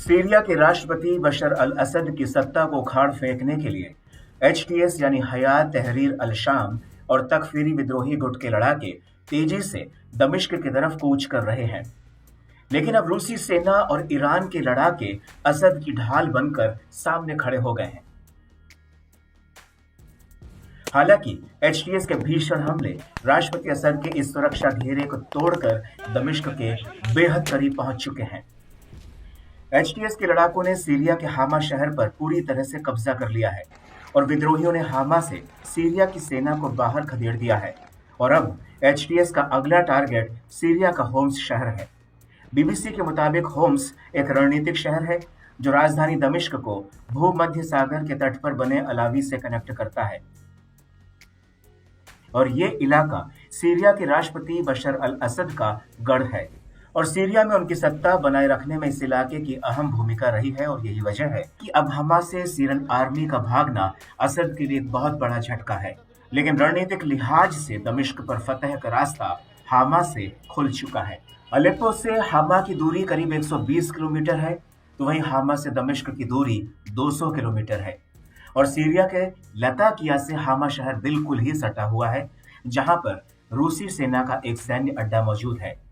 Syria के राष्ट्रपति बशर अल असद की सत्ता को उखाड़ फेंकने के लिए एचटीएस यानी हयात तहरीर अल शाम और तकफीरी विद्रोही गुट के लड़ाके तेजी से दमिश्क की तरफ कूच कर रहे हैं। लेकिन अब रूसी सेना और ईरान के लड़ाके असद की ढाल बनकर सामने खड़े हो गए हैं। हालांकि एचटीएस के भीषण हमले राष्ट्रपति असद के इस सुरक्षा घेरे को तोड़कर दमिश्क के बेहद करीब पहुंच चुके हैं। एचटीएस के लड़ाकों ने सीरिया के हामा शहर पर पूरी तरह से कब्जा कर लिया है और विद्रोहियों ने हामा से सीरिया की सेना को बाहर खदेड़ दिया है। और अब एचटीएस का अगला टारगेट सीरिया का होम्स शहर है। बीबीसी के मुताबिक होम्स एक रणनीतिक शहर है जो राजधानी दमिश्क को भूमध्य सागर के तट पर बने अलावी से कनेक्ट करता है और ये इलाका सीरिया के राष्ट्रपति बशर अल असद का गढ़ है और सीरिया में उनकी सत्ता बनाए रखने में इस इलाके की अहम भूमिका रही है। और यही वजह है कि अब हमा से सीरियन आर्मी का भागना असद के लिए एक बहुत बड़ा झटका है। लेकिन रणनीतिक लिहाज से दमिश्क पर फतह का रास्ता हामा से खुल चुका है। अलेप्पो से हामा की दूरी करीब 120 किलोमीटर है, तो वहीं हामा से दमिश्क की दूरी 200 किलोमीटर है और सीरिया के लताकिया से हामा शहर बिल्कुल ही सटा हुआ है, जहां पर रूसी सेना का एक सैन्य अड्डा मौजूद है।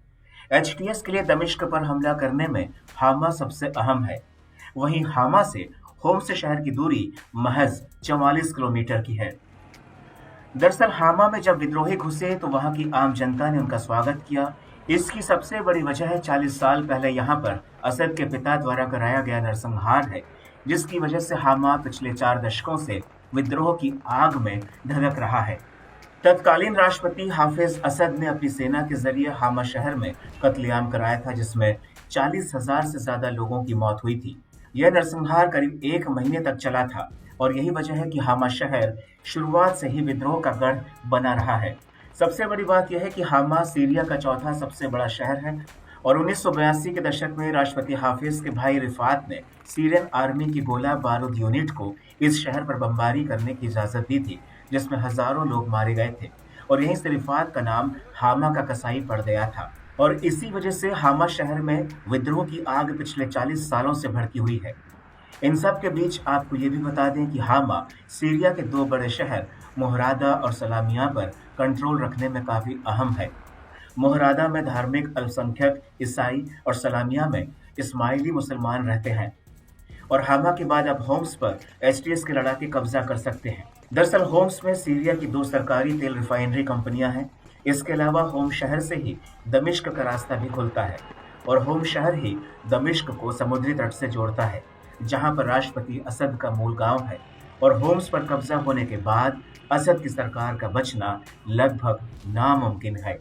एचटीएस के लिए दमिश्क पर हमला करने में हामा सबसे अहम है। वहीं हामा से होम्स शहर की दूरी महज 44 किलोमीटर की है। दरअसल हामा में जब विद्रोही घुसे तो वहां की आम जनता ने उनका स्वागत किया। इसकी सबसे बड़ी वजह है 40 साल पहले यहाँ पर असद के पिता द्वारा कराया गया नरसंहार है, जिसकी वजह से हामा पिछले 4 दशकों से विद्रोह की आग में धधक रहा है। तत्कालीन राष्ट्रपति हाफिज असद ने अपनी सेना के जरिए हामा शहर में कत्लेआम कराया था, जिसमें 40,000 से ज्यादा लोगों की मौत हुई थी। यह नरसंहार करीब 1 महीने तक चला था और यही वजह है कि हामा शहर शुरुआत से ही विद्रोह का गढ़ बना रहा है। सबसे बड़ी बात यह है कि हामा सीरिया का चौथा सबसे बड़ा शहर है और 1982 के दशक में राष्ट्रपति हाफिज के भाई रिफात ने सीरियन आर्मी की गोला बारूद यूनिट को इस शहर पर बमबारी करने की इजाजत दी थी, जिसमें हजारों लोग मारे गए थे और यहीं से रिफात का नाम हामा का कसाई पड़ गया था। और इसी वजह से हामा शहर में विद्रोह की आग पिछले 40 सालों से भड़की हुई है। इन सब के बीच आपको ये भी बता दें कि हामा सीरिया के 2 बड़े शहर मोहरादा और सलामिया पर कंट्रोल रखने में काफी अहम है। मोहरादा में धार्मिक अल्पसंख्यक ईसाई और सलामिया में इस्माइली मुसलमान रहते हैं और हामा के बाद अब होम्स पर एचटीएस के लड़ाके कब्जा कर सकते हैं। दरअसल होम्स में सीरिया की 2 सरकारी तेल रिफाइनरी कंपनियां हैं। इसके अलावा होम्स शहर से ही दमिश्क का रास्ता भी खुलता है और होम्स शहर ही दमिश्क को समुद्री तट से जोड़ता है, जहां पर राष्ट्रपति असद का मूल गांव है। और होम्स पर कब्जा होने के बाद असद की सरकार का बचना लगभग नामुमकिन है।